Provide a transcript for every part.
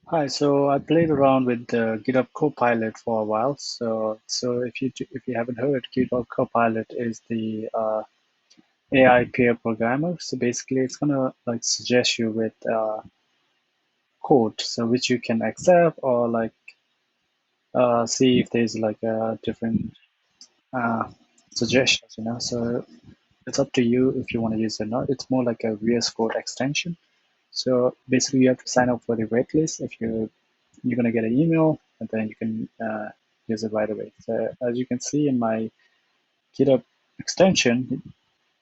Hi, so I played around with the GitHub Copilot for a while. So if you haven't heard, GitHub Copilot is the AI peer programmer. So basically, it's gonna like suggest you with code, so which you can accept or like see if there's like different uh, suggestions. So it's up to you if you want to use it or not. It's more like a VS Code extension. So basically, you have to sign up for the waitlist. If you're gonna get an email, and then you can use it right away. So as you can see in my GitHub extension,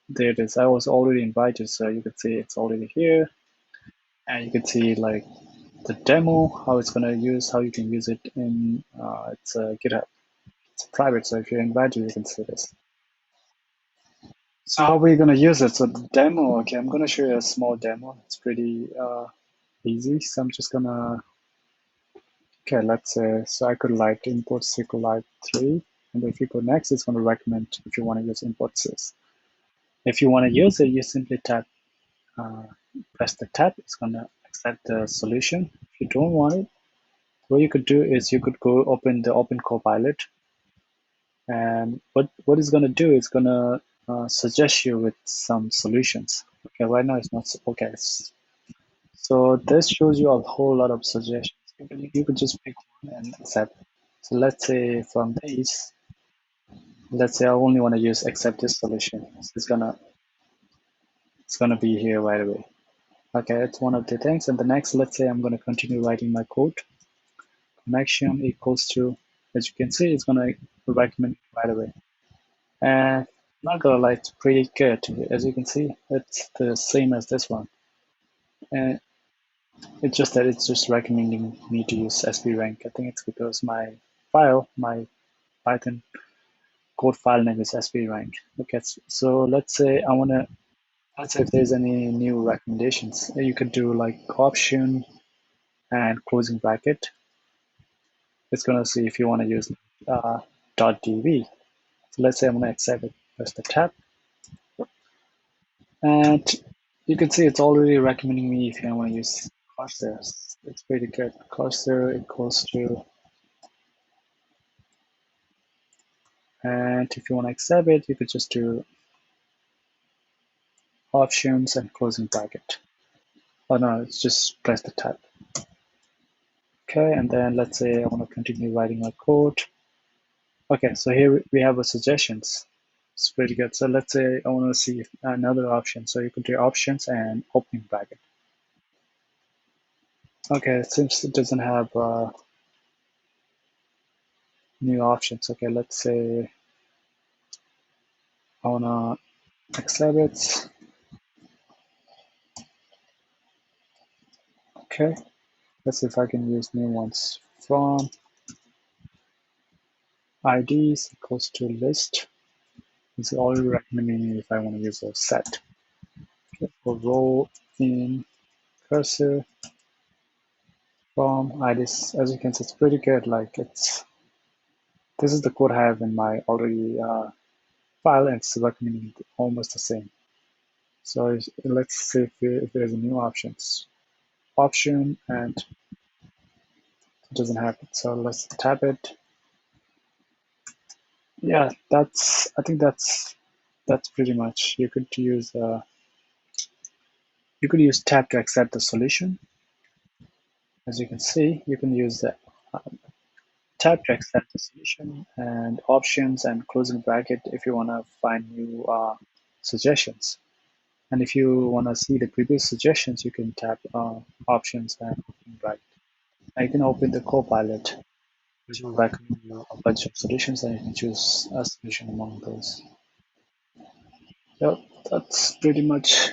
there it is. I was already invited, so you can see it's already here, and you can see like the demo, how it's gonna use, how you can use it in it's GitHub. It's private, so if you're invited, you can see this. So how are we gonna use it? So the demo, okay, I'm gonna show you a small demo. It's pretty easy. So I'm just gonna Okay, let's say, so I could like import SQLite 3, and if you go next, it's going to recommend if you want to use import sys. If you want to use it, you simply uh, press the tab, it's going to accept the solution. If you don't want it, what you could do is you could go open the Open Copilot, and what it's going to do is going to suggest you with some solutions. Okay, right now it's not, okay. So this shows you a whole lot of suggestions. You could just pick one and accept. So let's say from these, let's say I only want to use accept this solution. So it's gonna be here right away. Okay, it's one of the things. And the next, let's say I'm gonna continue writing my code. Connection equals to, as you can see, it's gonna recommend it right away. And not gonna lie, it's pretty good. As you can see, it's the same as this one. And it's just that it's just recommending me to use SP rank. I think it's because my Python code file name is SP rank. Okay, so let's say if there's any new recommendations. You could do like option and closing bracket. It's gonna see if you want to use .db. So let's say I'm gonna accept it. Press the tab, and you can see it's already recommending me if I want to use cursor. It's pretty good. Cursor equals to, and if you want to accept it, you could just do options and closing bracket. Oh no, it's just press the tab. Okay, and then let's say I want to continue writing my code. Okay, so here we have a suggestions. It's pretty good. So let's say I want to see another option. So you could do options and opening bracket. Okay, since it doesn't have new options, okay, let's say I want to accept it. Okay, let's see if I can use new ones. From IDs equals to list. It's already recommending me if I want to use a set. Okay, for row in cursor from IDs, as you can see, it's pretty good. Like this is the code I have in my already file, and it's recommending almost the same. So let's see if there's a new option, and it doesn't have it. So let's tap it. Yeah, I think that's pretty much. You could use tab to accept the solution. As you can see, you can use the tab to accept the solution, and options and closing bracket if you want to find new suggestions. And if you want to see the previous suggestions, you can tap options and open bracket. And you can open the Copilot, which will recommend you a bunch of solutions, and you can choose a solution among those. Yep, that's pretty much